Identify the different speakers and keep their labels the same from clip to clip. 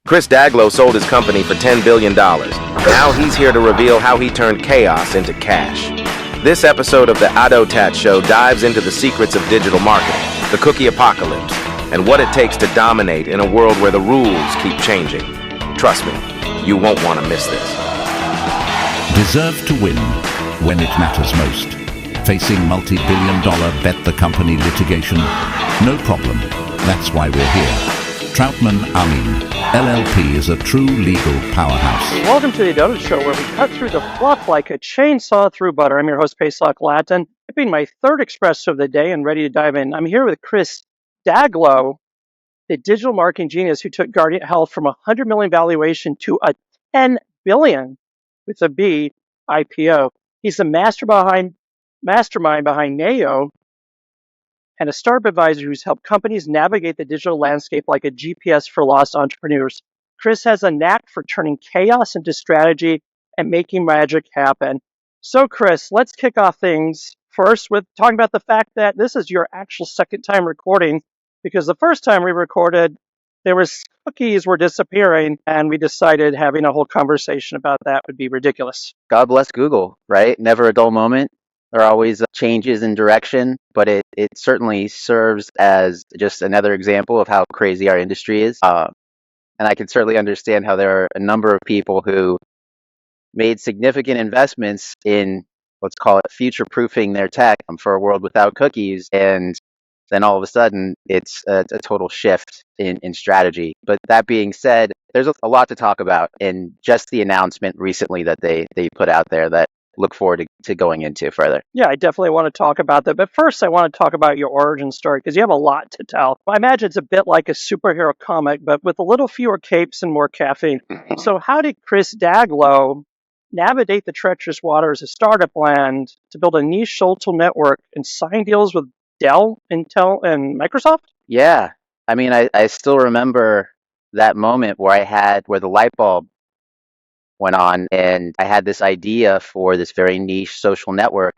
Speaker 1: Chris Daglow sold his company for $10 billion. Now he's here to reveal how he turned chaos into cash. This episode of the ADOTAT Show dives into the secrets of digital marketing, the cookie apocalypse, and what it takes to dominate in a world where the rules keep changing. Trust me, you won't want to miss this.
Speaker 2: Deserve to win when it matters most. Facing multi-billion-dollar bet the company litigation? No problem. That's why we're here. Troutman Amin, LLP, is a true legal powerhouse.
Speaker 3: Welcome to the ADOTAT Show, where we cut through the fluff like a chainsaw through butter. I'm your host, Pesach Latin. It being my third espresso of the day and ready to dive in. I'm here with Chris Daglow, the digital marketing genius who took Guardian Health from a $100 million valuation to a $10 billion with a B IPO. He's the mastermind behind Neo, and a startup advisor who's helped companies navigate the digital landscape like a GPS for lost entrepreneurs. Chris has a knack for turning chaos into strategy and making magic happen. So, Chris, let's kick off things first with talking about the fact that this is your actual second time recording, because the first time we recorded, cookies were disappearing, and we decided having a whole conversation about that would be ridiculous.
Speaker 4: God bless Google, right? Never a dull moment. There are always changes in direction, but it certainly serves as just another example of how crazy our industry is. And I can certainly understand how there are a number of people who made significant investments in, let's call it, future-proofing their tech for a world without cookies, and then all of a sudden it's a total shift in strategy. But that being said, there's a lot to talk about in just the announcement recently that they put out there that look forward to going into further.
Speaker 3: Yeah, I definitely want to talk about that. But first, I want to talk about your origin story, because you have a lot to tell. I imagine it's a bit like a superhero comic, but with a little fewer capes and more caffeine. So how did Chris Daglow navigate the treacherous waters of startup land to build a niche social network and sign deals with Dell, Intel, and Microsoft?
Speaker 4: Yeah. I mean, I still remember that moment where the light bulb went on, and I had this idea for this very niche social network.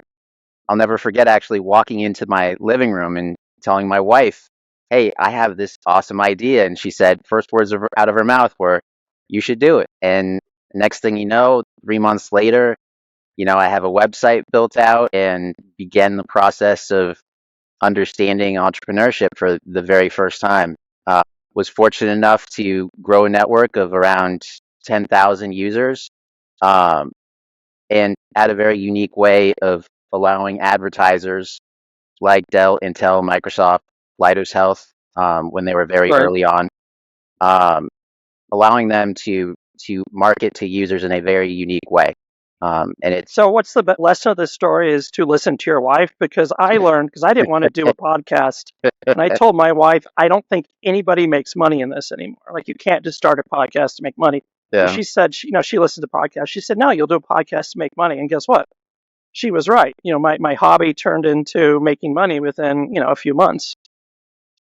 Speaker 4: I'll never forget actually walking into my living room and telling my wife, hey, I have this awesome idea. And she said, first words out of her mouth were, you should do it. And next thing you know, 3 months later, I have a website built out and began the process of understanding entrepreneurship for the very first time. Was fortunate enough to grow a network of around 10,000 users, and had a very unique way of allowing advertisers like Dell, Intel, Microsoft, Leidos Health, when they were very early on, allowing them to market to users in a very unique way.
Speaker 3: So what's the lesson of this story is to listen to your wife, because I learned, because I didn't want to do a podcast, and I told my wife, I don't think anybody makes money in this anymore. Like, you can't just start a podcast to make money.
Speaker 4: Yeah.
Speaker 3: She said, she listened to podcasts. She said, no, you'll do a podcast to make money. And guess what? She was right. My hobby turned into making money within, a few months.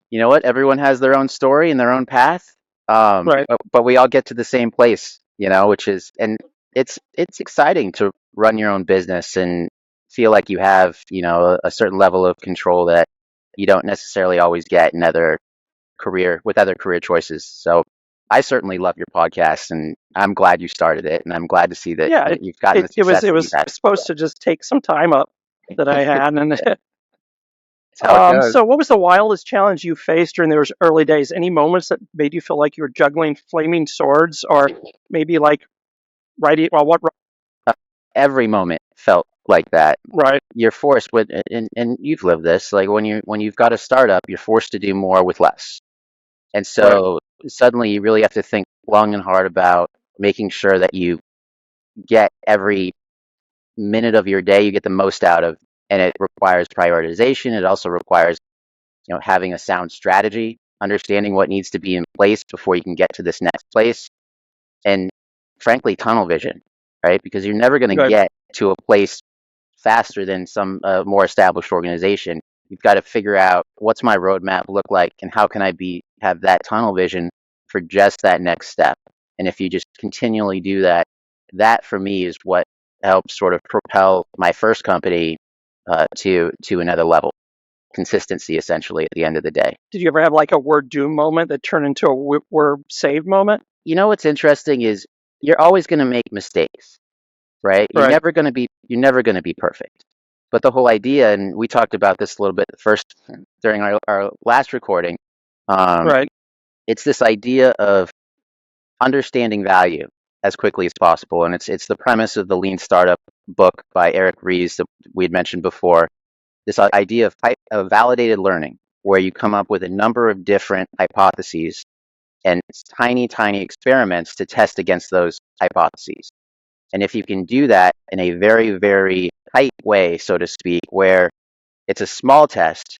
Speaker 4: You know what? Everyone has their own story and their own path.
Speaker 3: Right.
Speaker 4: But we all get to the same place, which is, and it's exciting to run your own business and feel like you have, a certain level of control that you don't necessarily always get with other career choices. So I certainly love your podcast, and I'm glad you started it, and I'm glad to see that you've gotten the success.
Speaker 3: It was supposed to just take some time up that I had, and
Speaker 4: That's how it goes.
Speaker 3: so what was the wildest challenge you faced during those early days? Any moments that made you feel like you were juggling flaming swords, or maybe like writing? Well, what?
Speaker 4: Every moment felt like that.
Speaker 3: Right.
Speaker 4: You're forced with, and you've lived this. Like when you've got a startup, you're forced to do more with less, and so suddenly you really have to think long and hard about making sure that you get every minute of your day, you get the most out of, and it requires prioritization. It also requires, having a sound strategy, understanding what needs to be in place before you can get to this next place, and frankly, tunnel vision, right? Because you're never going to get to a place faster than some more established organization. You've got to figure out, what's my roadmap look like, and how can I have that tunnel vision for just that next step. And if you just continually do that, that for me is what helps sort of propel my first company to another level. Consistency, essentially, at the end of the day.
Speaker 3: Did you ever have like a word doom moment that turned into a word save moment?
Speaker 4: you know what's interesting is you're always going to make mistakes, right?
Speaker 3: Right.
Speaker 4: You're never going to be perfect. But the whole idea, and we talked about this a little bit first during our last recording, um,
Speaker 3: Right.
Speaker 4: it's this idea of understanding value as quickly as possible, and it's the premise of the Lean Startup book by Eric Ries that we had mentioned before. This idea of validated learning, where you come up with a number of different hypotheses and tiny experiments to test against those hypotheses. And if you can do that in a very, very tight way, so to speak, where it's a small test,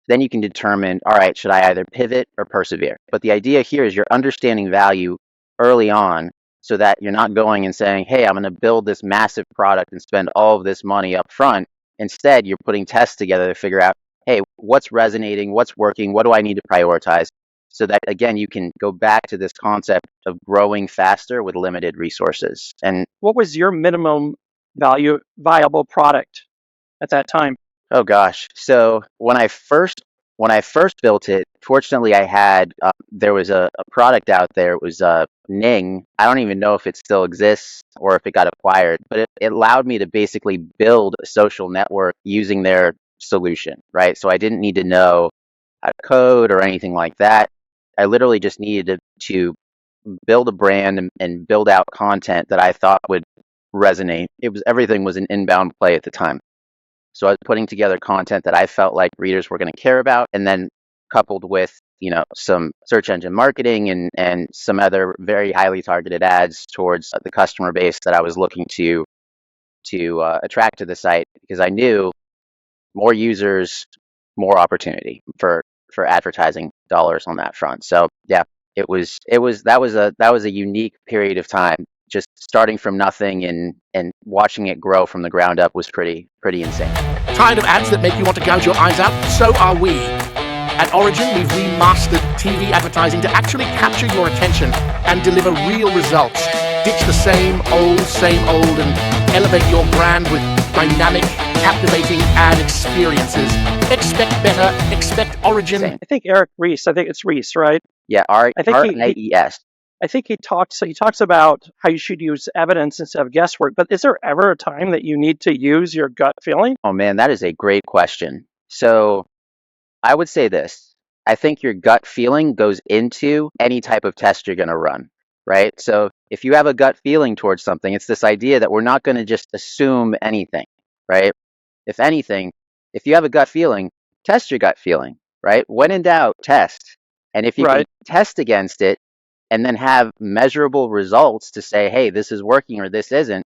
Speaker 4: then you can determine, all right, should I either pivot or persevere? But the idea here is you're understanding value early on so that you're not going and saying, hey, I'm going to build this massive product and spend all of this money up front. Instead, you're putting tests together to figure out, hey, what's resonating, what's working, what do I need to prioritize? So that, again, you can go back to this concept of growing faster with limited resources. And
Speaker 3: What was your minimum viable product at that time?
Speaker 4: oh gosh. So when I first built it, fortunately I had there was a product out there. It was Ning. I don't even know if it still exists or if it got acquired, but it allowed me to basically build a social network using their solution, right? So I didn't need to know how to code or anything like that. I literally just needed to build a brand and build out content that I thought would resonate. Everything was an inbound play at the time. So I was putting together content that I felt like readers were going to care about, and then coupled with some search engine marketing and some other very highly targeted ads towards the customer base that I was looking to attract to the site, because I knew more users, more opportunity for advertising dollars on that front. So yeah, that was a unique period of time. Just starting from nothing and watching it grow from the ground up was pretty insane.
Speaker 5: Tired of ads that make you want to gouge your eyes out? So are we. At Origin, we've remastered TV advertising to actually capture your attention and deliver real results. Ditch the same old, and elevate your brand with dynamic, captivating ad experiences. Expect better. Expect Origin.
Speaker 3: I think Eric Ries. I think it's Ries, right?
Speaker 4: Yeah,
Speaker 3: I think
Speaker 4: R-I-E-S.
Speaker 3: I think he talks about how you should use evidence instead of guesswork. But is there ever a time that you need to use your gut feeling?
Speaker 4: Oh man, that is a great question. So I would say this. I think your gut feeling goes into any type of test you're going to run, right? So if you have a gut feeling towards something, it's this idea that we're not going to just assume anything, right? If anything, if you have a gut feeling, test your gut feeling, right? When in doubt, test. And if you can test against it and then have measurable results to say, hey, this is working or this isn't,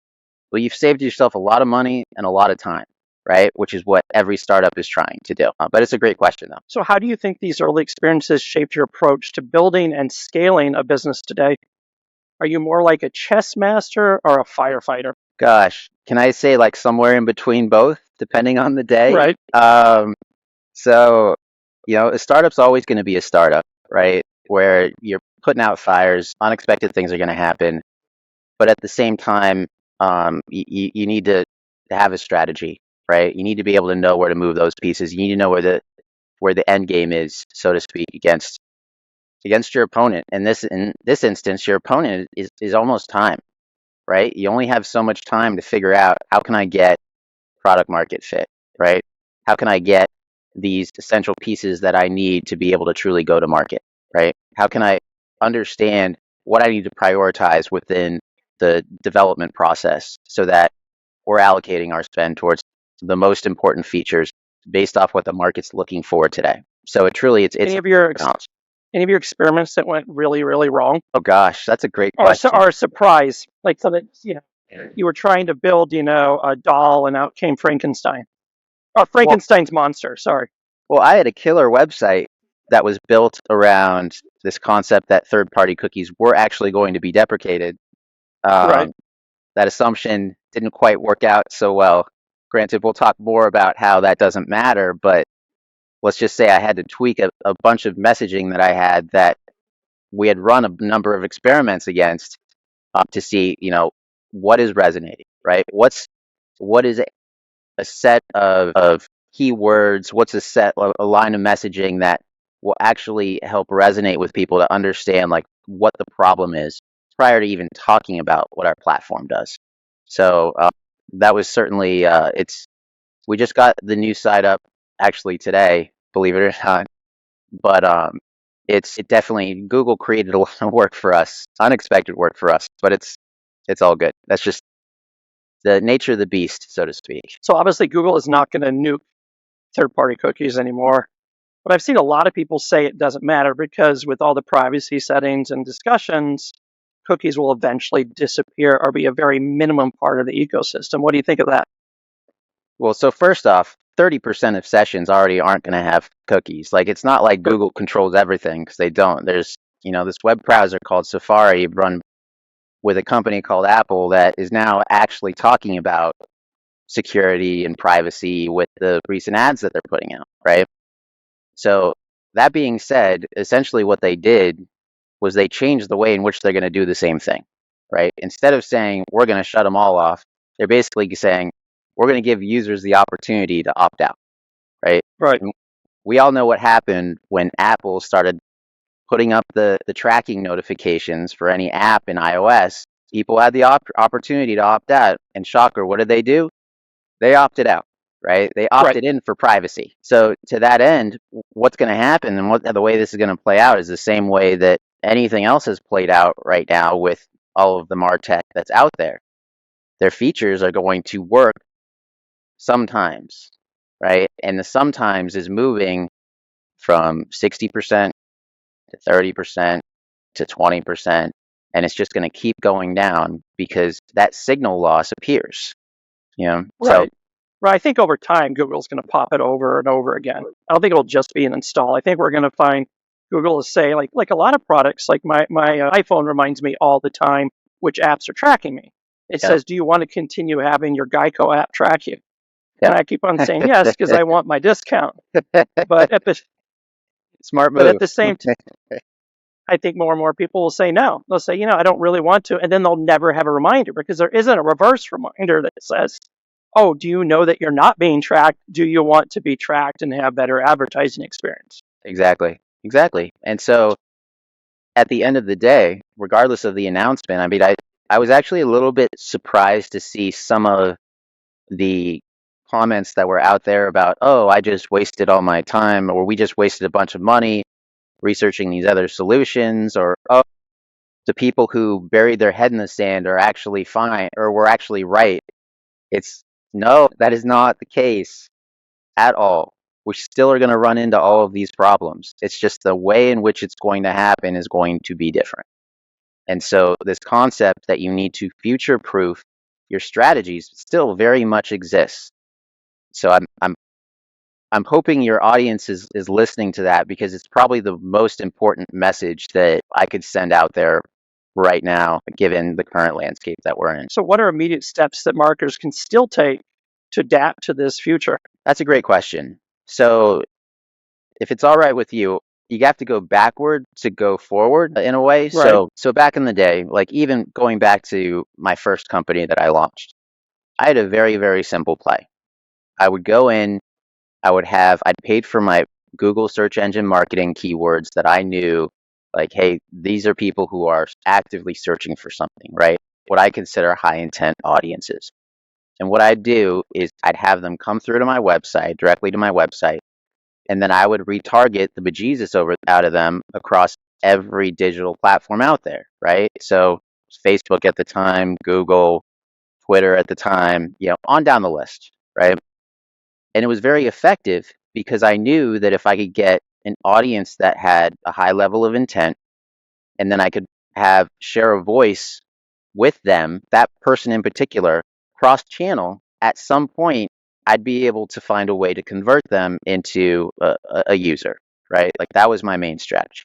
Speaker 4: well, you've saved yourself a lot of money and a lot of time, right? Which is what every startup is trying to do. But it's a great question, though.
Speaker 3: So how do you think these early experiences shaped your approach to building and scaling a business today? Are you more like a chess master or a firefighter?
Speaker 4: Gosh, can I say like somewhere in between both, depending on the day?
Speaker 3: Right.
Speaker 4: So, a startup's always going to be a startup, right? Where you're putting out fires, unexpected things are going to happen. But at the same time, you need to have a strategy, right? You need to be able to know where to move those pieces. You need to know where the end game is, so to speak, against your opponent. And in this instance, your opponent is almost time, right? You only have so much time to figure out, how can I get product market fit, right? How can I get these essential pieces that I need to be able to truly go to market, right? How can I understand what I need to prioritize within the development process so that we're allocating our spend towards the most important features based off what the market's looking for today. So it's
Speaker 3: any of your experiments that went really, really wrong?
Speaker 4: Oh gosh, that's a great question.
Speaker 3: Or a surprise, like so that you were trying to build a doll and out came Frankenstein, or Frankenstein's monster. Sorry.
Speaker 4: Well, I had a killer website that was built around this concept that third-party cookies were actually going to be deprecated.
Speaker 3: Right.
Speaker 4: That assumption didn't quite work out so well. Granted, we'll talk more about how that doesn't matter, but let's just say I had to tweak a bunch of messaging that I had that we had run a number of experiments against to see, what is resonating, right? What is a set of keywords? What's a line of messaging that will actually help resonate with people to understand like what the problem is prior to even talking about what our platform does. So that was certainly we just got the new site up actually today, believe it or not. But it definitely, Google created a lot of work for us, unexpected work for us, but it's all good. That's just the nature of the beast, so to speak.
Speaker 3: So obviously Google is not going to nuke third-party cookies anymore. But I've seen a lot of people say it doesn't matter because with all the privacy settings and discussions, cookies will eventually disappear or be a very minimum part of the ecosystem. What do you think of that?
Speaker 4: Well, so first off, 30% of sessions already aren't going to have cookies. Like, it's not like Google controls everything, because they don't. There's, this web browser called Safari, run with a company called Apple, that is now actually talking about security and privacy with the recent ads that they're putting out, right? So that being said, essentially what they did was they changed the way in which they're going to do the same thing, right? Instead of saying, we're going to shut them all off, they're basically saying, we're going to give users the opportunity to opt out, right?
Speaker 3: Right.
Speaker 4: And we all know what happened when Apple started putting up the tracking notifications for any app in iOS. People had the opportunity to opt out, and shocker, what did they do? They opted out, right? They opted in for privacy. So to that end, what's going to happen, and the way this is going to play out, is the same way that anything else has played out right now with all of the MarTech that's out there. Their features are going to work sometimes, right? And the sometimes is moving from 60% to 30% to 20%, and it's just going to keep going down because that signal loss appears.
Speaker 3: Right.
Speaker 4: So
Speaker 3: I think over time, Google's going to pop it over and over again. I don't think it'll just be an install. I think we're going to find Google is say, like a lot of products, like my iPhone reminds me all the time which apps are tracking me. It says, do you want to continue having your Geico app track you? And I keep on saying yes because I want my discount. But at the
Speaker 4: smart move.
Speaker 3: But at the same time, I think more and more people will say no. They'll say, I don't really want to, and then they'll never have a reminder because there isn't a reverse reminder that says, oh, do you know that you're not being tracked? Do you want to be tracked and have better advertising experience?
Speaker 4: Exactly. And so at the end of the day, regardless of the announcement, I mean, I was actually a little bit surprised to see some of the comments that were out there about, oh, I just wasted all my time, or we just wasted a bunch of money researching these other solutions, or, oh, the people who buried their head in the sand are actually fine, or were actually right. No, that is not the case at all. We still are going to run into all of these problems. It's just the way in which it's going to happen is going to be different. And so this concept that you need to future-proof your strategies still very much exists. So I'm hoping your audience is listening to that, because it's probably the most important message that I could send out there right now, given the current landscape that we're in.
Speaker 3: So what are immediate steps that marketers can still take to adapt to this future?
Speaker 4: That's a great question. So if it's all right with you, you have to go backward to go forward in a way.
Speaker 3: Right.
Speaker 4: So back in the day, like even going back to my first company that I launched, I had a very, very simple play. I would go in, I'd paid for my Google search engine marketing keywords that I knew, like, hey, these are people who are actively searching for something, right? What I consider high intent audiences. And what I'd do is I'd have them come through to my website, directly to my website, and then I would retarget the bejesus out of them across every digital platform out there, right? So Facebook at the time, Google, Twitter at the time, on down the list, right? And it was very effective because I knew that if I could get an audience that had a high level of intent, and then I could share a voice with them, that person in particular, cross-channel, at some point, I'd be able to find a way to convert them into a user, right? Like, that was my main strategy.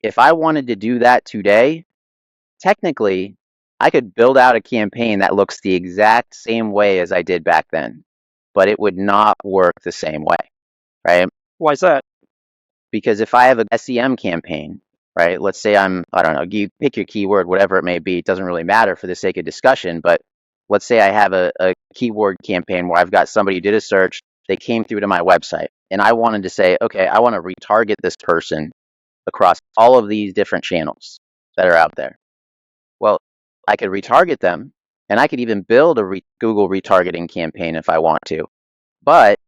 Speaker 4: If I wanted to do that today, technically, I could build out a campaign that looks the exact same way as I did back then, but it would not work the same way, right?
Speaker 3: Why is that?
Speaker 4: Because if I have a SEM campaign, right, let's say I don't know, you pick your keyword, whatever it may be, it doesn't really matter for the sake of discussion, but let's say I have a keyword campaign where I've got somebody who did a search, they came through to my website, and I wanted to say, okay, I want to retarget this person across all of these different channels that are out there. Well, I could retarget them, and I could even build a Google retargeting campaign if I want to. But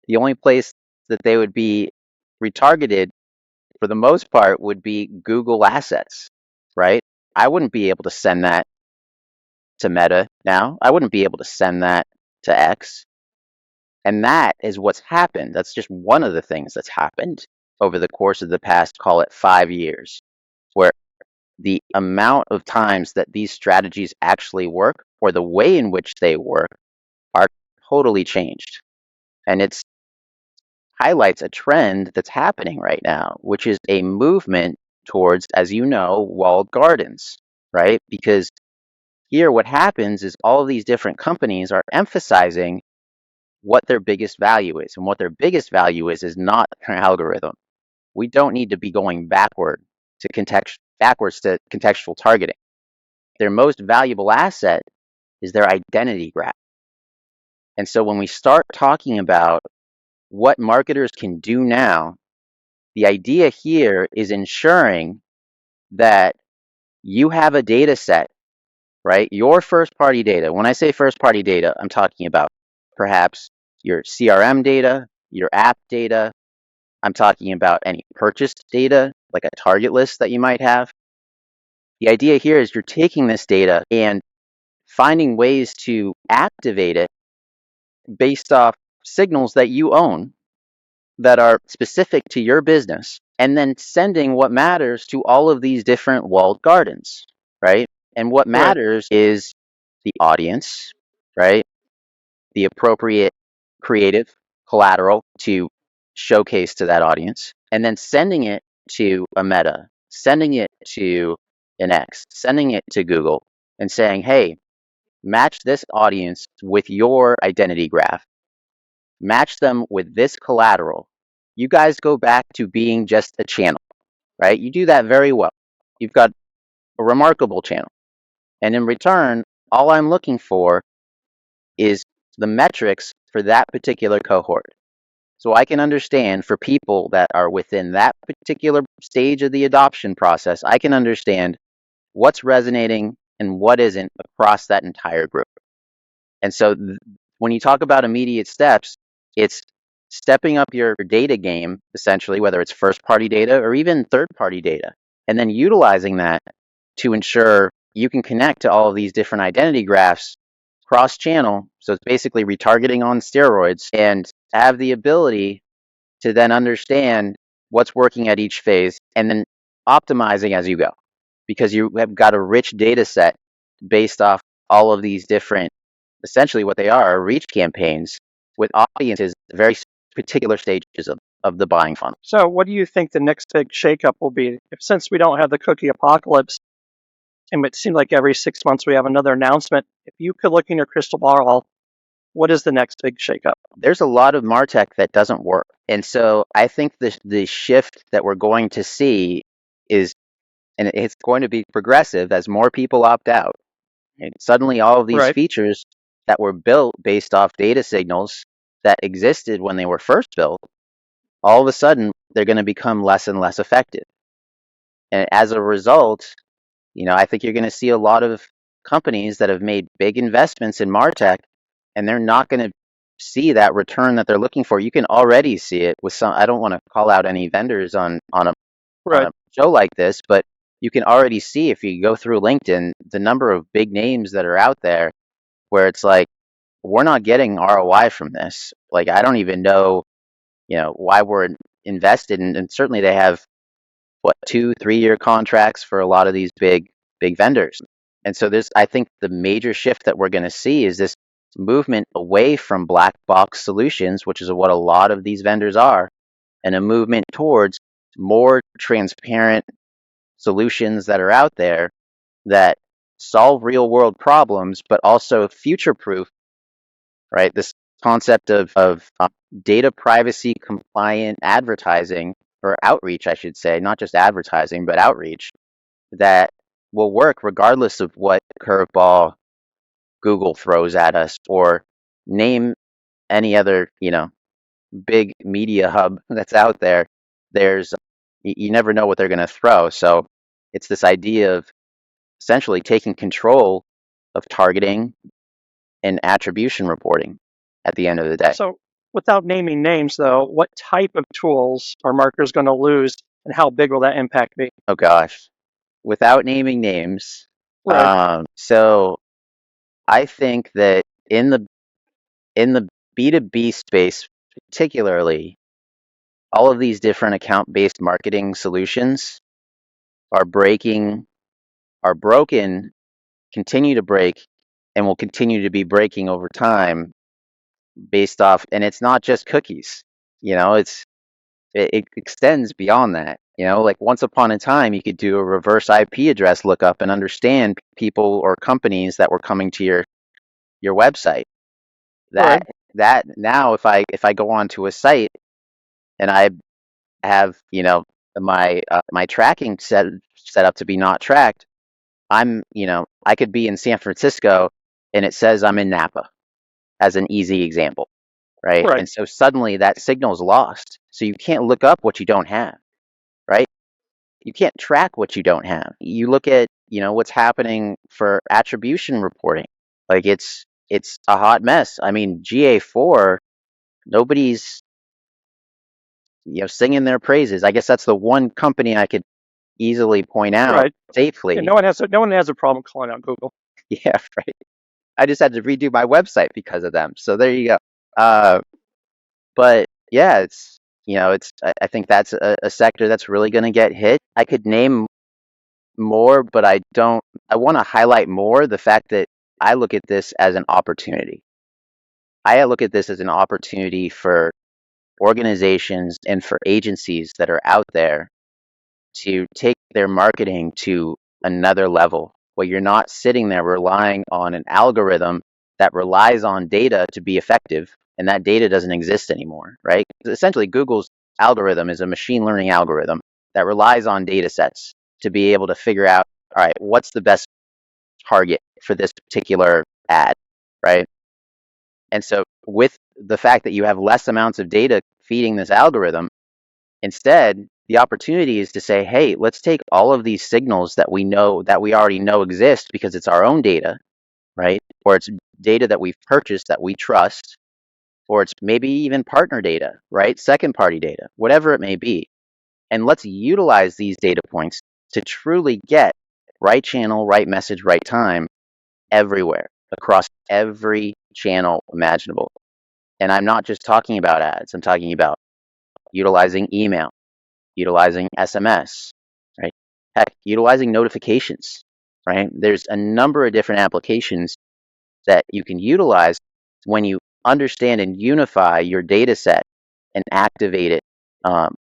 Speaker 4: the only place that they would be retargeted for the most part would be Google assets, right? I wouldn't be able to send that to Meta now. I wouldn't be able to send that to X. And that is what's happened. That's just one of the things that's happened over the course of the past, call it 5 years, where the amount of times that these strategies actually work or the way in which they work are totally changed. And it highlights a trend that's happening right now, which is a movement towards, as you know, walled gardens, right? Because here what happens is all of these different companies are emphasizing what their biggest value is. And what their biggest value is not their algorithm. We don't need to be going backwards to contextual targeting. Their most valuable asset is their identity graph. And so when we start talking about what marketers can do now, the idea here is ensuring that you have a data set, right? Your first party data. When I say first party data, I'm talking about perhaps your CRM data, your app data. I'm talking about any purchased data, like a target list that you might have. The idea here is you're taking this data and finding ways to activate it based off signals that you own that are specific to your business, and then sending what matters to all of these different walled gardens, right? And what matters is the audience, right? The appropriate creative collateral to showcase to that audience, and then sending it to a Meta, sending it to an X, sending it to Google, and saying, hey, match this audience with your identity graph, match them with this collateral. You guys go back to being just a channel, right? You do that very well. You've got a remarkable channel. And in return, all I'm looking for is the metrics for that particular cohort. So I can understand for people that are within that particular stage of the adoption process, I can understand what's resonating and what isn't across that entire group. And so when you talk about immediate steps, it's stepping up your data game, essentially, whether it's first party data or even third party data, and then utilizing that to ensure you can connect to all of these different identity graphs cross channel. So it's basically retargeting on steroids, and have the ability to then understand what's working at each phase and then optimizing as you go, because you have got a rich data set based off all of these different, essentially what they are reach campaigns with audiences at very particular stages of the buying funnel.
Speaker 3: So what do you think the next big shakeup will be? Since we don't have the cookie apocalypse, and it seems like every 6 months we have another announcement, if you could look in your crystal ball, what is the next big shakeup?
Speaker 4: There's a lot of MarTech that doesn't work. And so I think the shift that we're going to see is, and it's going to be progressive as more people opt out. And suddenly all of these features that were built based off data signals that existed when they were first built, all of a sudden they're going to become less and less effective. And as a result, I think you're going to see a lot of companies that have made big investments in MarTech, and they're not going to see that return that they're looking for. You can already see it with some. I don't want to call out any vendors on a show like this, but you can already see, if you go through LinkedIn, the number of big names that are out there where it's like, we're not getting ROI from this. Like, I don't even know, why we're invested in. And certainly they have 2-3 year contracts for a lot of these big vendors. And so I think the major shift that we're going to see is this movement away from black box solutions, which is what a lot of these vendors are, and a movement towards more transparent solutions that are out there that solve real world problems, but also future proof, right? This concept of data privacy compliant advertising, or outreach, I should say, not just advertising, but outreach, that will work regardless of what curveball Google throws at us, or name any other, big media hub that's out there, there's you never know what they're going to throw. So it's this idea of essentially taking control of targeting and attribution reporting at the end of the day.
Speaker 3: So without naming names, though, what type of tools are marketers going to lose, and how big will that impact be?
Speaker 4: Oh gosh, without naming names.
Speaker 3: Right.
Speaker 4: So I think that in the B2B space, particularly, all of these different account-based marketing solutions are broken, continue to break, and will continue to be breaking over time based off, and it's not just cookies. It extends beyond that. Like once upon a time, you could do a reverse IP address lookup and understand people or companies that were coming to your website.
Speaker 3: Right.
Speaker 4: That now, if I go onto a site and I have my tracking set up to be not tracked, I could be in San Francisco and it says I'm in Napa, as an easy example, right?
Speaker 3: Right.
Speaker 4: And so suddenly that signal is lost. So you can't look up what you don't have, right? You can't track what you don't have. You look at what's happening for attribution reporting. Like it's a hot mess. I mean, GA4, nobody's singing their praises. I guess that's the one company I could easily point out
Speaker 3: Right.
Speaker 4: safely.
Speaker 3: Yeah, no one has a problem calling out Google.
Speaker 4: Yeah, right. I just had to redo my website because of them. So there you go. But yeah, I think that's a sector that's really going to get hit. I could name more, but I don't. I want to highlight more the fact that I look at this as an opportunity. I look at this as an opportunity for organizations and for agencies that are out there to take their marketing to another level, where you're not sitting there relying on an algorithm that relies on data to be effective, and that data doesn't exist anymore, right? Essentially, Google's algorithm is a machine learning algorithm that relies on data sets to be able to figure out, all right, what's the best target for this particular ad, right? And so with the fact that you have less amounts of data feeding this algorithm, instead, the opportunity is to say, hey, let's take all of these signals that we already know exist because it's our own data, right? Or it's data that we've purchased that we trust, or it's maybe even partner data, right? Second party data, whatever it may be. And let's utilize these data points to truly get right channel, right message, right time everywhere, across every channel imaginable. And I'm not just talking about ads, I'm talking about utilizing email, utilizing SMS, right? Heck, utilizing notifications, right? There's a number of different applications that you can utilize when you understand and unify your data set and activate it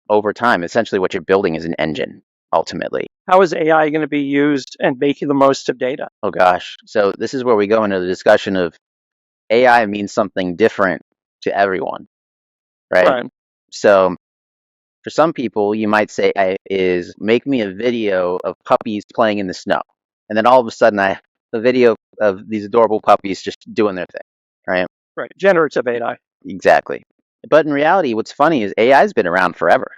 Speaker 4: over time. Essentially, what you're building is an engine, ultimately.
Speaker 3: How is AI going to be used and making the most of data?
Speaker 4: Oh, gosh. So this is where we go into the discussion of AI means something different to everyone, right?
Speaker 3: Right.
Speaker 4: So for some people, you might say, is make me a video of puppies playing in the snow. And then all of a sudden, a video of these adorable puppies just doing their thing, right?
Speaker 3: Right. Generative AI.
Speaker 4: Exactly. But in reality, what's funny is AI's been around forever,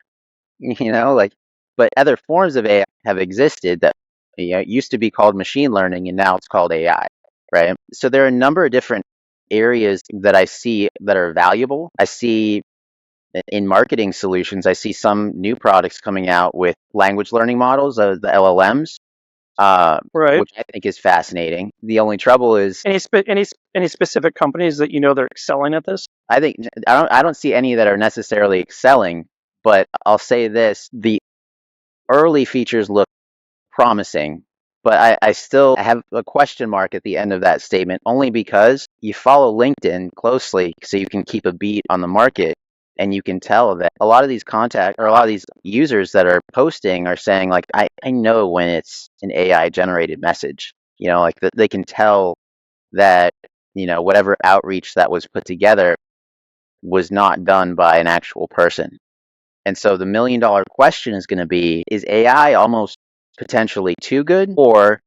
Speaker 4: but other forms of AI have existed that used to be called machine learning, and now it's called AI, right? So there are a number of different areas that I see that are valuable. I see in marketing solutions, I see some new products coming out with language learning models, the LLMs,
Speaker 3: Right.
Speaker 4: which I think is fascinating. The only trouble is,
Speaker 3: Any specific companies that they're excelling at this?
Speaker 4: I don't see any that are necessarily excelling, but I'll say this: the early features look promising, but I still have a question mark at the end of that statement, only because you follow LinkedIn closely so you can keep a beat on the market. And you can tell that a lot of these a lot of these users that are posting are saying, like, I know when it's an AI generated message, like they can tell that, whatever outreach that was put together was not done by an actual person. And so the $1 million question is going to be, is AI almost potentially too good, or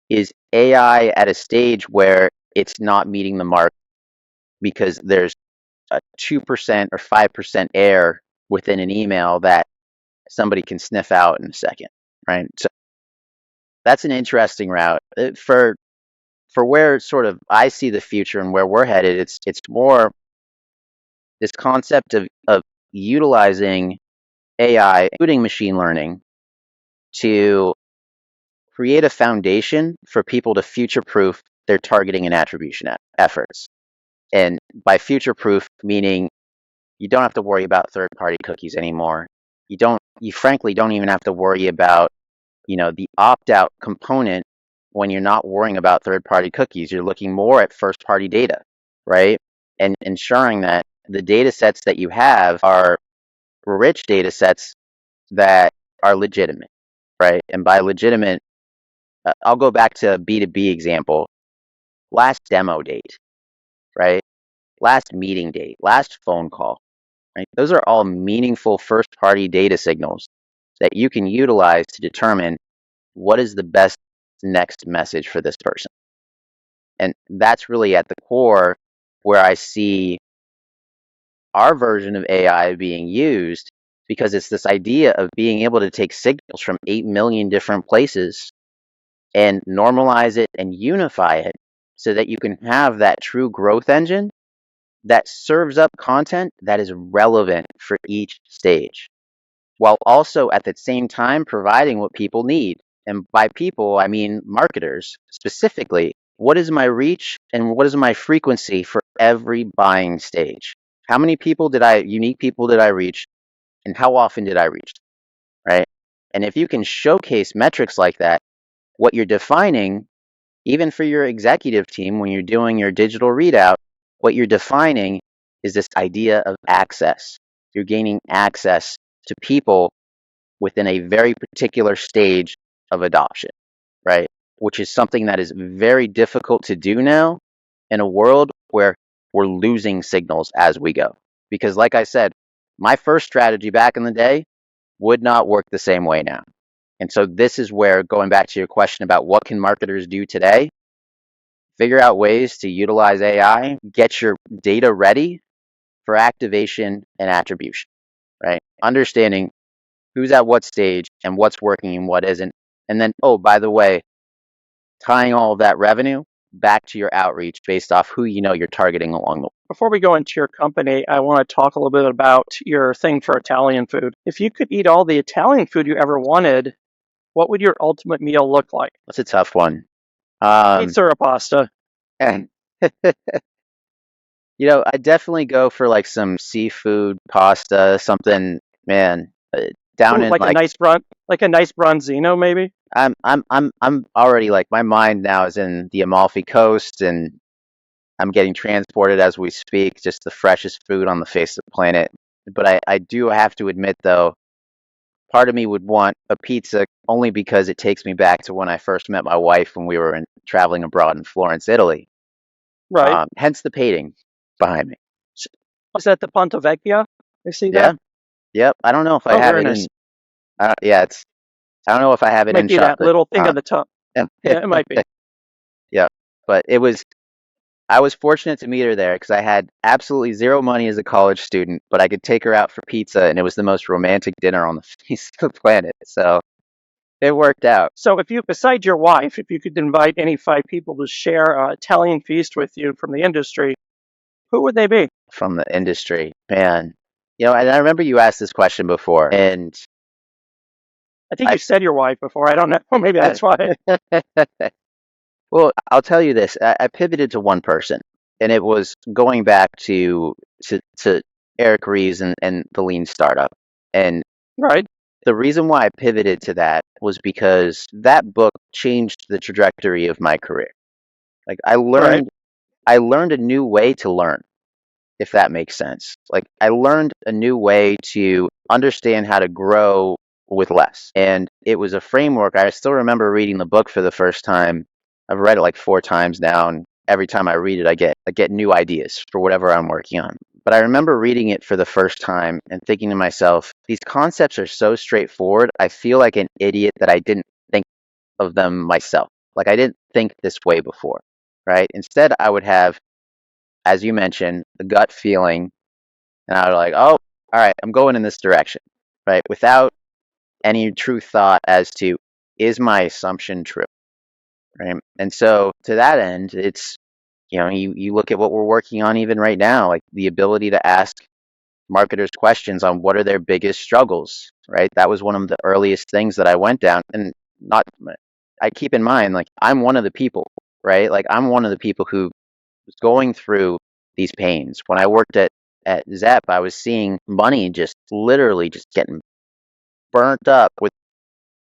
Speaker 4: is AI at a stage where it's not meeting the mark because there's a 2% or 5% error within an email that somebody can sniff out in a second, right? So that's an interesting route. For where sort of I see the future and where we're headed. It's more this concept of utilizing AI, including machine learning, to create a foundation for people to future-proof their targeting and attribution efforts. And by future-proof, meaning you don't have to worry about third-party cookies anymore. You frankly don't even have to worry about, the opt-out component when you're not worrying about third-party cookies. You're looking more at first-party data, right? And ensuring that the data sets that you have are rich data sets that are legitimate, right? And by legitimate, I'll go back to a B2B example. Last demo date, right? Last meeting date, last phone call, right? Those are all meaningful first-party data signals that you can utilize to determine what is the best next message for this person. And that's really at the core where I see our version of AI being used, because it's this idea of being able to take signals from 8 million different places and normalize it and unify it so that you can have that true growth engine that serves up content that is relevant for each stage, while also at the same time providing what people need. And by people, I mean marketers specifically. What is my reach and what is my frequency for every buying stage? How many unique people did I reach, and how often did I reach them, right? And if you can showcase metrics like that, what you're defining, even for your executive team, when you're doing your digital readout, what you're defining is this idea of access. You're gaining access to people within a very particular stage of adoption, right? Which is something that is very difficult to do now in a world where we're losing signals as we go. Because like I said, my first strategy back in the day would not work the same way now. And so this is where, going back to your question about what can marketers do today, figure out ways to utilize AI, get your data ready for activation and attribution, right? Understanding who's at what stage and what's working and what isn't. And then, oh, by the way, tying all of that revenue back to your outreach based off who you're targeting along the way.
Speaker 3: Before we go into your company, I want to talk a little bit about your thing for Italian food. If you could eat all the Italian food you ever wanted, what would your ultimate meal look like?
Speaker 4: That's a tough one.
Speaker 3: Pizza or pasta?
Speaker 4: And I definitely go for like some seafood pasta, something, man, down
Speaker 3: Ooh,
Speaker 4: in
Speaker 3: like a nice bronzino, maybe?
Speaker 4: I'm already, like, my mind now is in the Amalfi Coast, and I'm getting transported as we speak, just the freshest food on the face of the planet. But I do have to admit, though, part of me would want a pizza only because it takes me back to when I first met my wife when we were traveling abroad in Florence, Italy.
Speaker 3: Right.
Speaker 4: Hence the painting behind me.
Speaker 3: Is that the Ponte Vecchia? I see
Speaker 4: Yeah.
Speaker 3: that.
Speaker 4: Yep. I don't know if I
Speaker 3: Oh,
Speaker 4: have
Speaker 3: very
Speaker 4: it
Speaker 3: nice.
Speaker 4: in. Yeah, I don't know if I have it
Speaker 3: Might
Speaker 4: in
Speaker 3: be that
Speaker 4: chocolate.
Speaker 3: little thing on the top. Yeah, it might be.
Speaker 4: Yeah, but I was fortunate to meet her there because I had absolutely zero money as a college student, but I could take her out for pizza, and it was the most romantic dinner on the face of the planet. So it worked out.
Speaker 3: So besides your wife, if you could invite any 5 people to share an Italian feast with you from the industry, who would they be?
Speaker 4: From the industry, man. And I remember you asked this question before, and
Speaker 3: I think you said your wife before. I don't know. Well, maybe that's why.
Speaker 4: Well, I'll tell you this. I pivoted to one person, and it was going back to Eric Ries and the Lean Startup. And
Speaker 3: Right.
Speaker 4: the reason why I pivoted to that was because that book changed the trajectory of my career. Like
Speaker 3: Right.
Speaker 4: I learned a new way to learn, if that makes sense. Like I learned a new way to understand how to grow with less. And it was a framework. I still remember reading the book for the first time. I've read it like 4 times now, and every time I read it, I get new ideas for whatever I'm working on. But I remember reading it for the first time and thinking to myself, these concepts are so straightforward. I feel like an idiot that I didn't think of them myself. Like I didn't think this way before, right? Instead, I would have, as you mentioned, a gut feeling And I was like, oh, all right, I'm going in this direction, right? Without any true thought as to, is my assumption true, right? And so to that end, it's, you look at what we're working on even right now, like the ability to ask marketers questions on what are their biggest struggles, right? That was one of the earliest things that I went down. And not, I keep in mind, like, I'm one of the people, right? Like, I'm one of the people who was going through these pains. When I worked at Zep, I was seeing money just literally just getting burnt up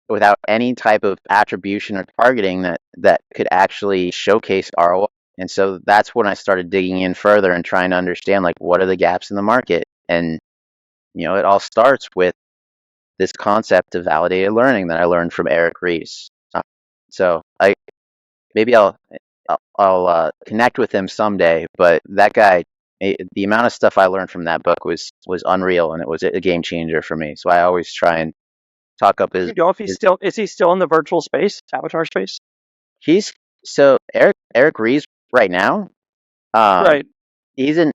Speaker 4: without any type of attribution or targeting that could actually showcase ROI. And so that's when I started digging in further and trying to understand, like, what are the gaps in the market. And it all starts with this concept of validated learning that I learned from Eric Ries. So maybe I'll connect with him someday. But that guy, the amount of stuff I learned from that book was unreal, and it was a game changer for me. So I always try and talk up his.
Speaker 3: You know if is he still in the virtual space, avatar space?
Speaker 4: He's so Eric Ries right now.
Speaker 3: Right.
Speaker 4: He's in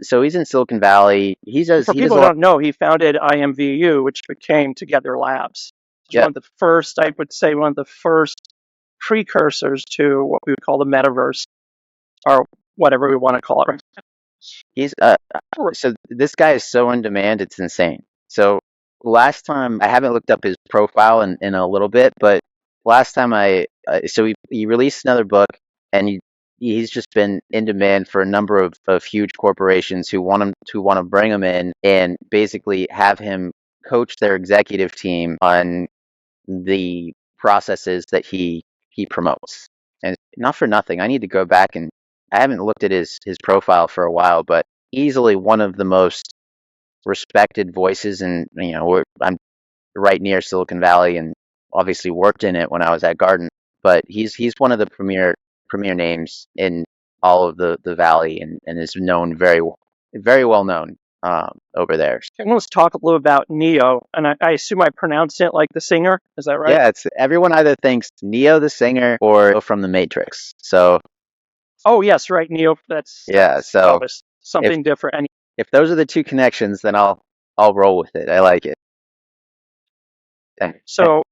Speaker 4: Silicon Valley. He does
Speaker 3: For
Speaker 4: he does
Speaker 3: people
Speaker 4: a
Speaker 3: who
Speaker 4: lot.
Speaker 3: don't know, he founded IMVU, which became Together Labs. It's
Speaker 4: Yeah,
Speaker 3: one of the first, I would say, one of the first precursors to what we would call the metaverse, or whatever we want to call it. Right?
Speaker 4: he's so this guy is so in demand, it's insane. So last time, I haven't looked up his profile in a little bit, but last time he released another book, and he's just been in demand for a number of huge corporations who want to bring him in and basically have him coach their executive team on the processes that he promotes. And not for nothing, I need to go back, and I haven't looked at his profile for a while, but easily one of the most respected voices. And I'm right near Silicon Valley, and obviously worked in it when I was at Garden. But he's one of the premier names in all of the valley, and is known very well known over there.
Speaker 3: Okay, let's talk a little about Neo, and I assume I pronounced it like the singer. Is that right?
Speaker 4: Yeah, it's everyone either thinks Neo the singer or from the Matrix. So
Speaker 3: Oh yes, right, Neo.
Speaker 4: yeah,
Speaker 3: That's
Speaker 4: so
Speaker 3: always
Speaker 4: if
Speaker 3: something different. And
Speaker 4: if those are the two connections, then I'll roll with it. I like it.
Speaker 3: so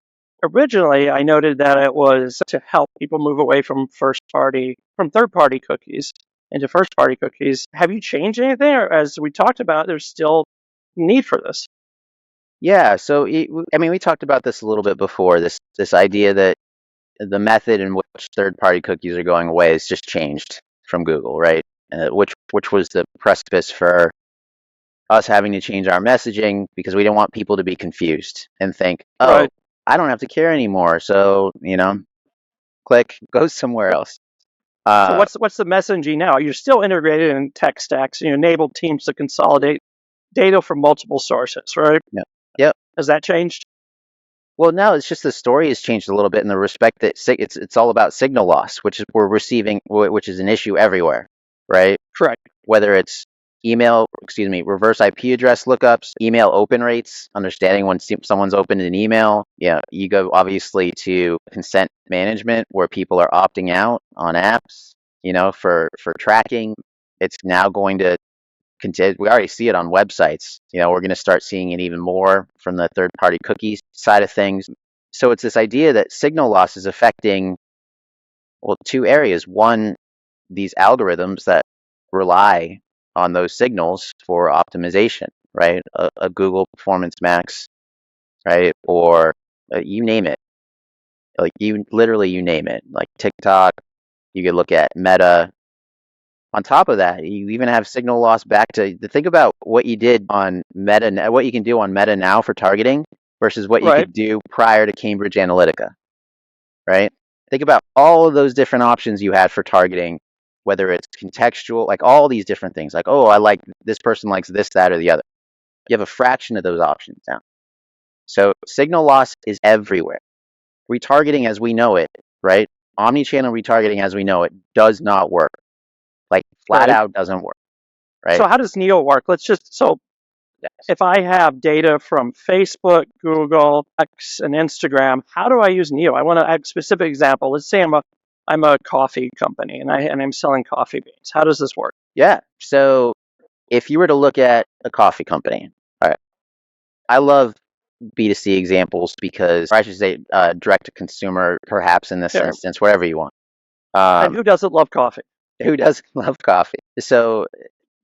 Speaker 3: originally, I noted that it was to help people move away from third-party cookies into first-party cookies. Have you changed anything, or as we talked about, there's still need for this?
Speaker 4: Yeah, so I mean, we talked about this a little bit before. This idea that the method in which third-party cookies are going away has just changed from Google, right? Which was the precipice for us having to change our messaging, because we didn't want people to be confused and think, oh,
Speaker 3: Right.
Speaker 4: I don't have to care anymore. So click, go somewhere else.
Speaker 3: So what's the messaging now? You're still integrated in tech stacks. You enable teams to consolidate data from multiple sources, right?
Speaker 4: Yeah. Yep.
Speaker 3: Has that changed?
Speaker 4: Well, no, it's just the story has changed a little bit in the respect that it's all about signal loss, which is we're receiving, which is an issue everywhere, right?
Speaker 3: Correct.
Speaker 4: Whether it's reverse IP address lookups, email open rates, understanding when someone's opened an email. Yeah, you go obviously to consent management, where people are opting out on apps, for tracking. It's now going to continue. We already see it on websites. We're going to start seeing it even more from the third-party cookies side of things. So it's this idea that signal loss is affecting, well, two areas. One, these algorithms that rely on those signals for optimization, right? A Google Performance Max, right? Or you name it. Like you name it. Like TikTok, you could look at Meta. On top of that, you even have signal loss back to think about what you did on Meta, what you can do on Meta now for targeting versus what you
Speaker 3: Right.
Speaker 4: could do prior to Cambridge Analytica, right? Think about all of those different options you had for targeting, whether it's contextual, like all these different things, like, oh, I like this person likes this, that, or the other. You have a fraction of those options now. So signal loss is everywhere. Retargeting as we know it, right? Omnichannel retargeting as we know it does not work. Like flat
Speaker 3: Right.
Speaker 4: out doesn't work, right?
Speaker 3: So how does Neo work? If I have data from Facebook, Google, X, and Instagram, how do I use Neo? I want to add a specific example. Let's say I'm a coffee company and I'm selling coffee beans. How does this work?
Speaker 4: Yeah. So if you were to look at a coffee company, all right, I love B2C examples because, or I should say, direct to consumer, perhaps in this
Speaker 3: Sure.
Speaker 4: instance, whatever you want.
Speaker 3: And who doesn't love coffee?
Speaker 4: Who doesn't love coffee? So,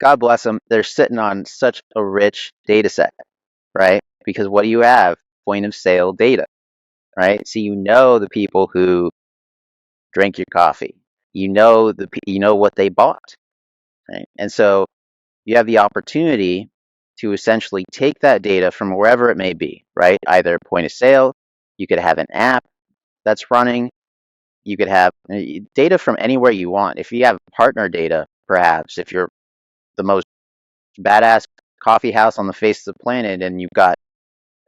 Speaker 4: God bless them. They're sitting on such a rich data set, right? Because what do you have? Point of sale data, right? So you know the people who drink your coffee. You know what they bought, right? And so you have the opportunity to essentially take that data from wherever it may be, right? Either point of sale, you could have an app that's running, you could have data from anywhere you want. If you have partner data, perhaps, if you're the most badass coffee house on the face of the planet and you've got,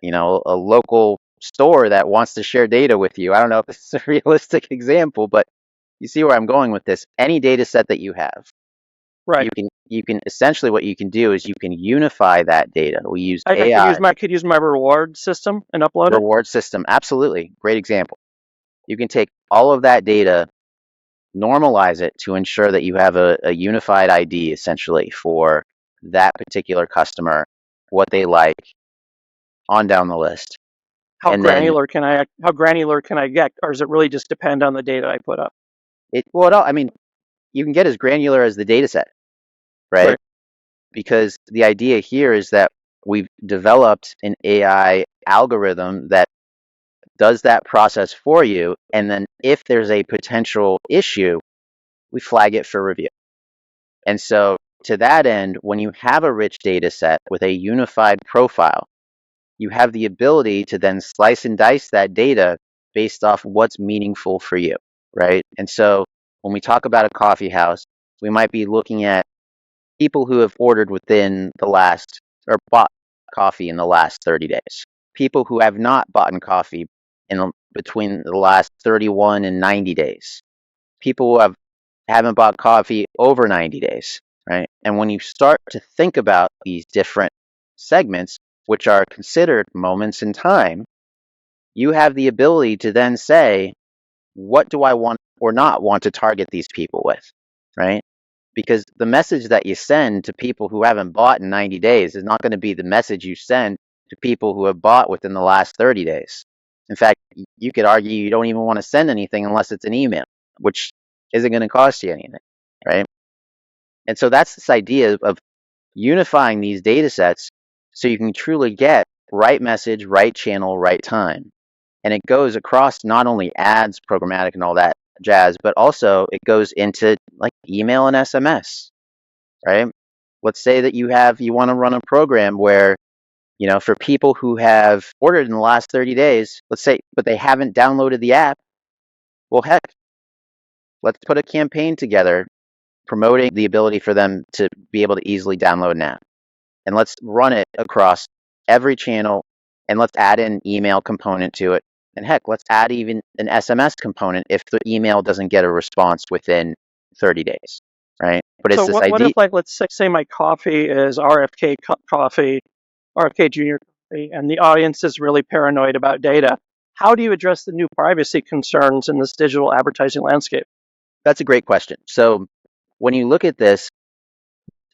Speaker 4: a local store that wants to share data with you. I don't know if this is a realistic example, but you see where I'm going with this. Any data set that you have,
Speaker 3: Right.
Speaker 4: you can essentially, what you can do is you can unify that data. We use
Speaker 3: I
Speaker 4: AI
Speaker 3: could use my reward system and upload it.
Speaker 4: reward system. Absolutely. Great example. You can take all of that data, normalize it to ensure that you have a unified ID essentially for that particular customer, what they like, on down the list.
Speaker 3: How
Speaker 4: And then
Speaker 3: granular can I get, or does it really just depend on the data I put up?
Speaker 4: you can get as granular as the data set, right?
Speaker 3: Right.
Speaker 4: Because the idea here is that we've developed an AI algorithm that does that process for you. And then if there's a potential issue, we flag it for review. And so to that end, when you have a rich data set with a unified profile, you have the ability to then slice and dice that data based off what's meaningful for you, right? And so when we talk about a coffee house, we might be looking at people who have ordered within the last, or bought coffee in the last 30 days. People who have not bought coffee between the last 31 and 90 days. People who haven't bought coffee over 90 days, right? And when you start to think about these different segments, which are considered moments in time, you have the ability to then say, what do I want or not want to target these people with, right? Because the message that you send to people who haven't bought in 90 days is not going to be the message you send to people who have bought within the last 30 days. In fact, you could argue you don't even want to send anything unless it's an email, which isn't going to cost you anything, right? And so that's this idea of unifying these data sets so you can truly get right message, right channel, right time. And it goes across not only ads, programmatic, and all that jazz, but also it goes into like email and SMS, right? Let's say that you want to run a program where, for people who have ordered in the last 30 days, let's say, but they haven't downloaded the app. Well, heck, let's put a campaign together promoting the ability for them to be able to easily download an app. And let's run it across every channel, and let's add an email component to it. And heck, let's add even an SMS component if the email doesn't get a response within 30 days, right? But it's
Speaker 3: So
Speaker 4: this
Speaker 3: what
Speaker 4: idea.
Speaker 3: if, like, let's say my coffee is RFK coffee, RFK Junior coffee, and the audience is really paranoid about data? How do you address the new privacy concerns in this digital advertising landscape?
Speaker 4: That's a great question. So when you look at this,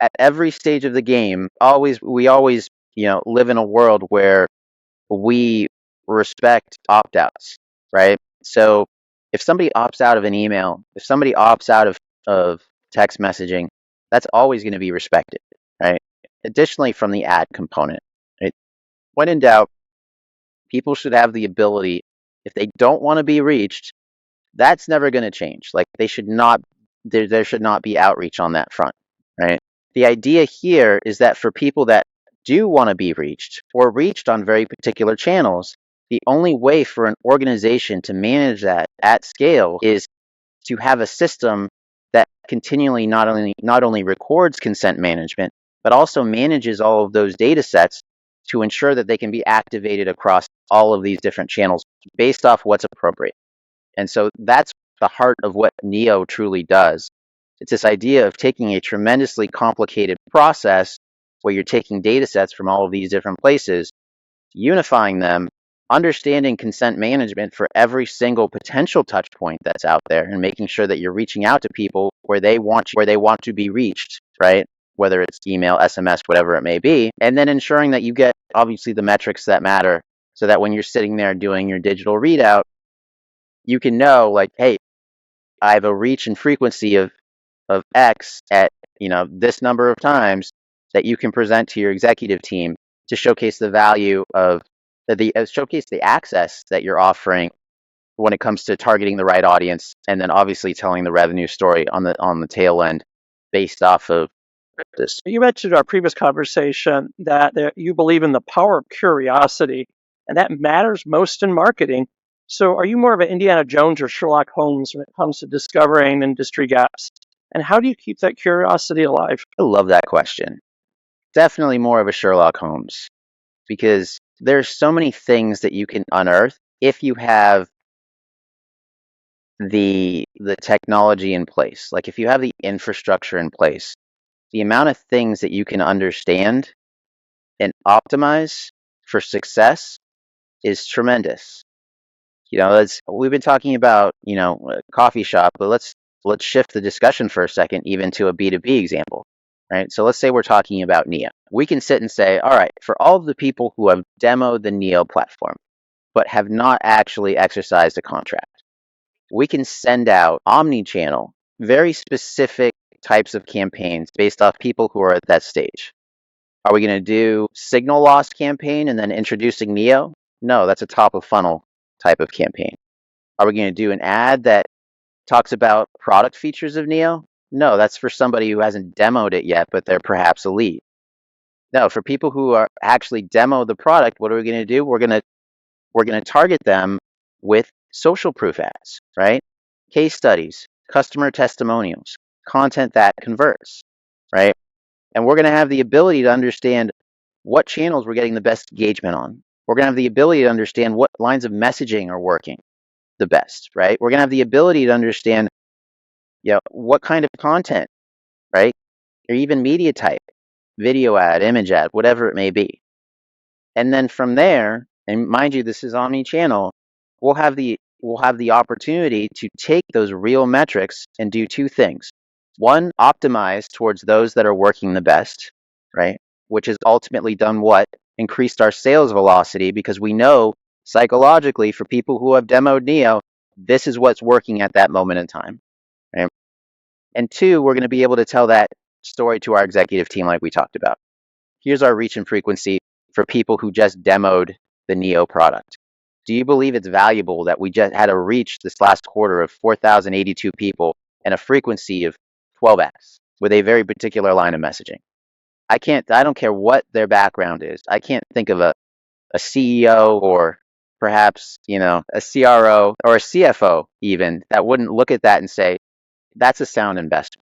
Speaker 4: at every stage of the game, we always, live in a world where we respect opt-outs, right? So if somebody opts out of an email, if somebody opts out of text messaging, that's always going to be respected, right? Additionally, from the ad component, right? When in doubt, people should have the ability, if they don't want to be reached, that's never going to change. Like there should not be outreach on that front, right? The idea here is that for people that do want to be reached or reached on very particular channels, the only way for an organization to manage that at scale is to have a system that continually not only records consent management, but also manages all of those data sets to ensure that they can be activated across all of these different channels based off what's appropriate. And so that's the heart of what Neo truly does. It's this idea of taking a tremendously complicated process where you're taking data sets from all of these different places, unifying them, understanding consent management for every single potential touch point that's out there, and making sure that you're reaching out to people where they want to be reached, right? whether it's email, SMS, whatever it may be, and then ensuring that you get obviously the metrics that matter so that when you're sitting there doing your digital readout, you can know like, hey, I have a reach and frequency of X at this number of times that you can present to your executive team to showcase the value of showcase the access that you're offering when it comes to targeting the right audience, and then obviously telling the revenue story on the tail end based off of this.
Speaker 3: You mentioned in our previous conversation that you believe in the power of curiosity, and that matters most in marketing. So, are you more of an Indiana Jones or Sherlock Holmes when it comes to discovering industry gaps? And how do you keep that curiosity alive?
Speaker 4: I love that question. Definitely more of a Sherlock Holmes, because there's so many things that you can unearth if you have the technology in place. Like if you have the infrastructure in place, the amount of things that you can understand and optimize for success is tremendous. We've been talking about, a coffee shop, but let's shift the discussion for a second, even to a B2B example, right? So let's say we're talking about Neo. We can sit and say, all right, for all of the people who have demoed the Neo platform, but have not actually exercised a contract, we can send out omni-channel, very specific types of campaigns based off people who are at that stage. Are we going to do signal loss campaign and then introducing Neo? No, that's a top of funnel type of campaign. Are we going to do an ad that talks about product features of Neo? No, that's for somebody who hasn't demoed it yet, but they're perhaps a lead. No, for people who are actually demo the product, what are we going to do? We're going to target them with social proof ads, right? Case studies, customer testimonials, content that converts, right? And we're going to have the ability to understand what channels we're getting the best engagement on. We're going to have the ability to understand what lines of messaging are working the best, right? We're going to have the ability to understand, what kind of content, right? Or even media type, video ad, image ad, whatever it may be. And then from there, and mind you, this is omni-channel, we'll have the opportunity to take those real metrics and do two things. One, optimize towards those that are working the best, right? Which has ultimately done what? Increased our sales velocity, because we know psychologically for people who have demoed Neo, this is what's working at that moment in time, right? And two, we're going to be able to tell that story to our executive team like we talked about. Here's our reach and frequency for people who just demoed the Neo product. Do you believe it's valuable that we just had a reach this last quarter of 4,082 people and a frequency of 12x with a very particular line of messaging? I don't care what their background is. I can't think of a CEO or perhaps, a CRO or a CFO even that wouldn't look at that and say, that's a sound investment,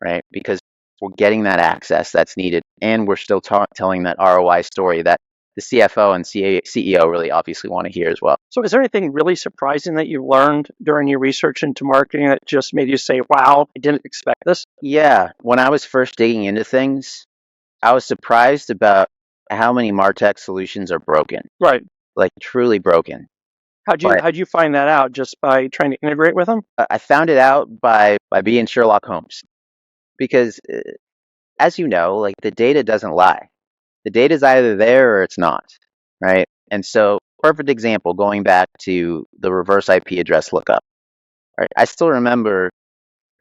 Speaker 4: right? Because we're getting that access that's needed, and we're still telling that ROI story that the CFO and CEO really obviously want to hear as well.
Speaker 3: So, is there anything really surprising that you learned during your research into marketing that just made you say, wow, I didn't expect this?
Speaker 4: Yeah, when I was first digging into things, I was surprised about how many MarTech solutions are broken,
Speaker 3: Right.
Speaker 4: like truly broken.
Speaker 3: How'd you find that out? Just by trying to integrate with them?
Speaker 4: I found it out by being Sherlock Holmes, because as you know, like the data doesn't lie. The data is either there or it's not, right? And so, perfect example, going back to the reverse IP address lookup. Right? I still remember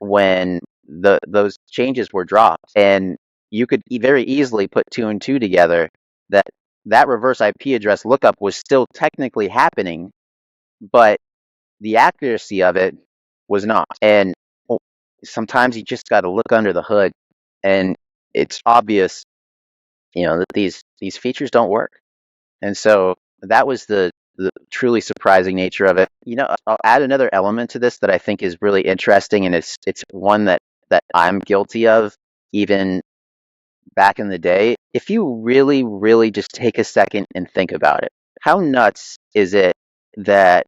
Speaker 4: when those changes were dropped, and you could very easily put two and two together that reverse IP address lookup was still technically happening, but the accuracy of it was not. And sometimes you just got to look under the hood, and it's obvious, that these features don't work. And so that was the truly surprising nature of it. I'll add another element to this that I think is really interesting, and it's one that I'm guilty of even back in the day. If you really, really just take a second and think about it, how nuts is it that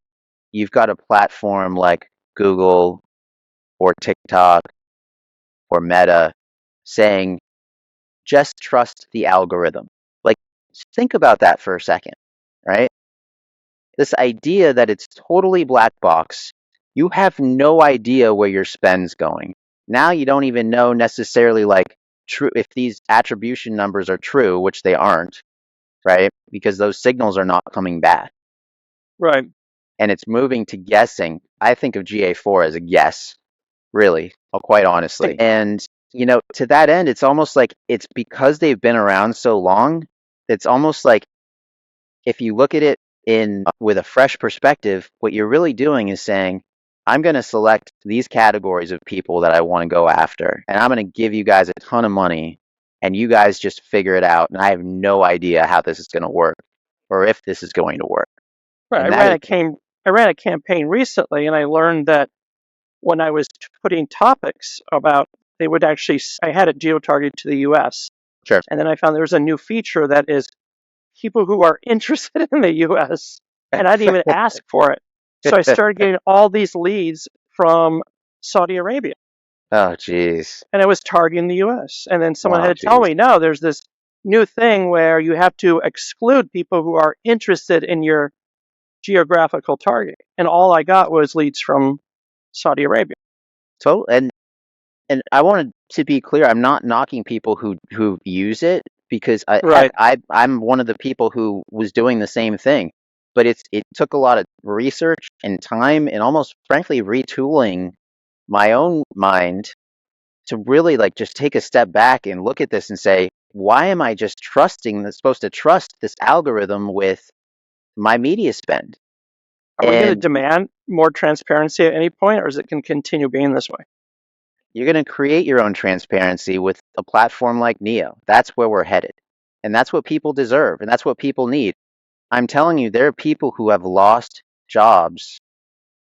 Speaker 4: you've got a platform like Google or TikTok or Meta saying, just trust the algorithm? Like, think about that for a second, right? This idea that it's totally black box, you have no idea where your spend's going. Now you don't even know necessarily, like, true, if these attribution numbers are true, which they aren't, right? Because those signals are not coming back.
Speaker 3: Right.
Speaker 4: And it's moving to guessing. I think of GA4 as a guess, really, quite honestly. And, to that end, it's almost like it's because they've been around so long, it's almost like if you look at it with a fresh perspective, what you're really doing is saying, I'm going to select these categories of people that I want to go after, and I'm going to give you guys a ton of money, and you guys just figure it out. And I have no idea how this is going to work or if this is going to work.
Speaker 3: Right.
Speaker 4: And
Speaker 3: I ran a campaign recently, and I learned that when I was putting topics about, they would actually, I had it geo-targeted to the U.S.
Speaker 4: Sure.
Speaker 3: And then I found there's a new feature that is people who are interested in the U.S. And I didn't even ask for it. So I started getting all these leads from Saudi Arabia.
Speaker 4: Oh, geez.
Speaker 3: And I was targeting the U.S. And then someone
Speaker 4: Wow,
Speaker 3: had to tell
Speaker 4: geez.
Speaker 3: me, no, there's this new thing where you have to exclude people who are interested in your geographical target. And all I got was leads from Saudi Arabia.
Speaker 4: So, and I wanted to be clear, I'm not knocking people who use it, because
Speaker 3: Right.
Speaker 4: I'm one of the people who was doing the same thing. But it took a lot of research and time and almost, frankly, retooling my own mind to really just take a step back and look at this and say, why am I just supposed to trust this algorithm with my media spend?
Speaker 3: Are we going to
Speaker 4: And
Speaker 3: demand more transparency at any point, or is it going to continue being this way?
Speaker 4: you're going to create your own transparency with a platform like Neo. That's where we're headed. And that's what people deserve. And that's what people need. I'm telling you, there are people who have lost jobs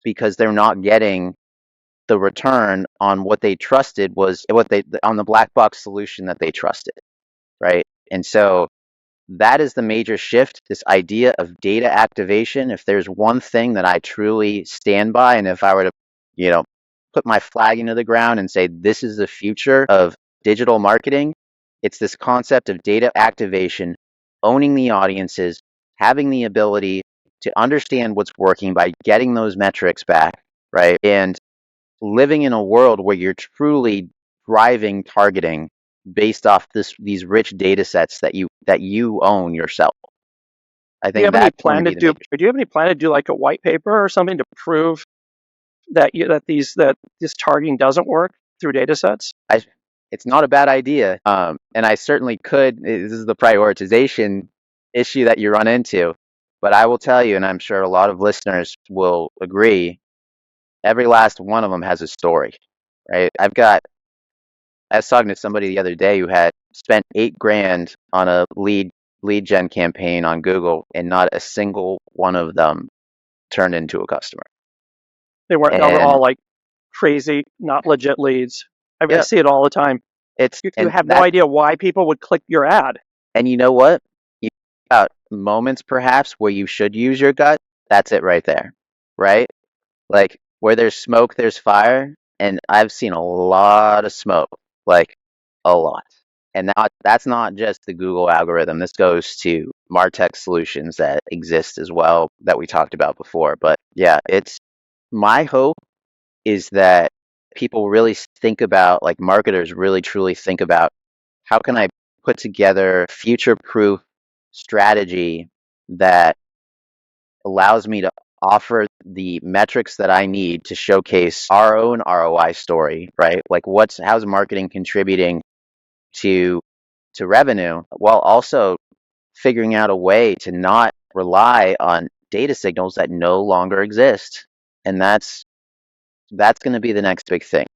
Speaker 4: because they're not getting the return on what they trusted on the black box solution that they trusted. Right. And so that is the major shift, this idea of data activation. If there's one thing that I truly stand by, and if I were to, put my flag into the ground and say, this is the future of digital marketing, it's this concept of data activation, owning the audiences, having the ability to understand what's working by getting those metrics back, right? And living in a world where you're truly driving targeting based off these rich data sets that you own yourself. I
Speaker 3: Do you
Speaker 4: think
Speaker 3: have any
Speaker 4: that's going
Speaker 3: plan
Speaker 4: to
Speaker 3: to
Speaker 4: be the
Speaker 3: do?
Speaker 4: major.
Speaker 3: Do you have any plan to do like a white paper or something to prove that this targeting doesn't work through data sets?
Speaker 4: It's not a bad idea, and I certainly could. This is the prioritization issue that you run into, but I will tell you, and I'm sure a lot of listeners will agree, every last one of them has a story, right? I was talking to somebody the other day who had spent $8,000 on a lead gen campaign on Google, and not a single one of them turned into a customer.
Speaker 3: They were
Speaker 4: And
Speaker 3: all like crazy, not legit leads. I
Speaker 4: yeah,
Speaker 3: see it all the time. You
Speaker 4: and
Speaker 3: have no idea why people would click your ad.
Speaker 4: and you know what? About moments perhaps where you should use your gut. That's it right there, right? Like where there's smoke, there's fire, and I've seen a lot of smoke, like a lot. And that's not just the Google algorithm. This goes to MarTech solutions that exist as well that we talked about before. But yeah, it's my hope is that people really think about, like marketers really truly think about, how can I put together future-proof strategy that allows me to offer the metrics that I need to showcase our own ROI story, right? Like how's marketing contributing to revenue, while also figuring out a way to not rely on data signals that no longer exist. And that's going to be the next big thing,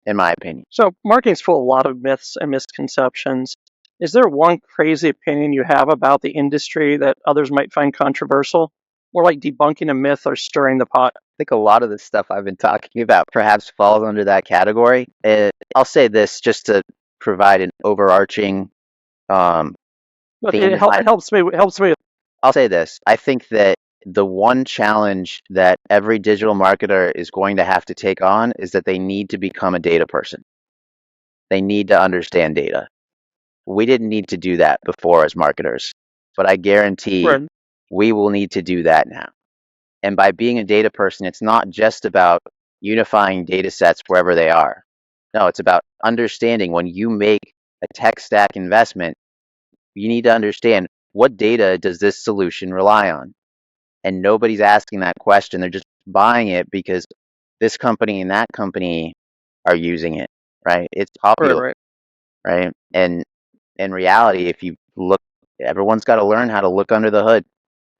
Speaker 4: in my opinion.
Speaker 3: So marketing's full of a lot of myths and misconceptions. Is there one crazy opinion you have about the industry that others might find controversial? Or like debunking a myth or stirring the pot?
Speaker 4: I think a lot of the stuff I've been talking about perhaps falls under that category. I'll say this just to provide an overarching theme.
Speaker 3: It helps me.
Speaker 4: I'll say this. I think that the one challenge that every digital marketer is going to have to take on is that they need to become a data person. They need to understand data. We didn't need to do that before as marketers, but I guarantee we will need to do that now. And by being a data person, it's not just about unifying data sets wherever they are. No, it's about understanding when you make a tech stack investment, you need to understand, what data does this solution rely on? And nobody's asking that question. They're just buying it because this company and that company are using it, right? It's popular,
Speaker 3: Right.
Speaker 4: right? And in reality, if you look, everyone's got to learn how to look under the hood,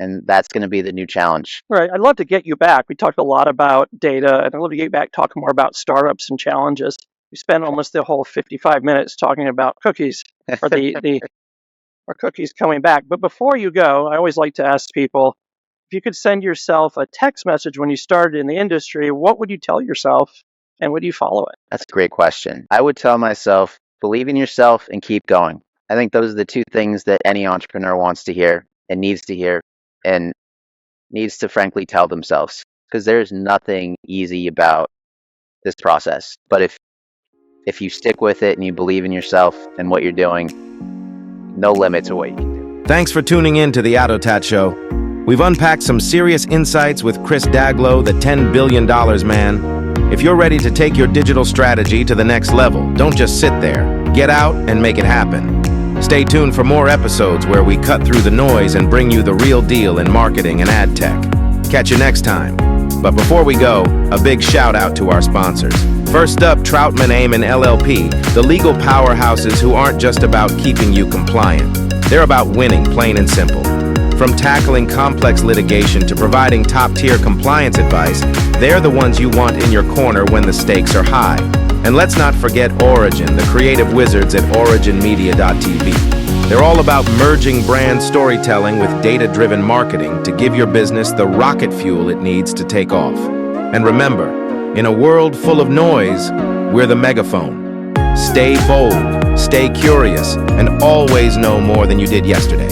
Speaker 4: and that's going to be the new challenge.
Speaker 3: Right. I'd love to get you back. We talked a lot about data, and I'd love to get you back talking more about startups and challenges. We spent almost the whole 55 minutes talking about cookies, or or cookies coming back. But before you go, I always like to ask people, if you could send yourself a text message when you started in the industry, what would you tell yourself, and would you follow it?
Speaker 4: That's a great question. I would tell myself, believe in yourself and keep going. I think those are the two things that any entrepreneur wants to hear and needs to hear, and needs to frankly tell themselves, because there's nothing easy about this process. But if you stick with it and you believe in yourself and what you're doing, no limit to what you can do.
Speaker 1: Thanks for tuning in to the ADOTAT Show. We've unpacked some serious insights with Chris Daglow, the $10 billion man. If you're ready to take your digital strategy to the next level, don't just sit there. Get out and make it happen. Stay tuned for more episodes where we cut through the noise and bring you the real deal in marketing and ad tech. Catch you next time. But before we go, a big shout out to our sponsors. First up, Troutman Amen LLP, the legal powerhouses who aren't just about keeping you compliant. They're about winning, plain and simple. From tackling complex litigation to providing top-tier compliance advice, they're the ones you want in your corner when the stakes are high. And let's not forget Origin, the creative wizards at originmedia.tv. They're all about merging brand storytelling with data-driven marketing to give your business the rocket fuel it needs to take off. And remember, in a world full of noise, we're the megaphone. Stay bold, stay curious, and always know more than you did yesterday.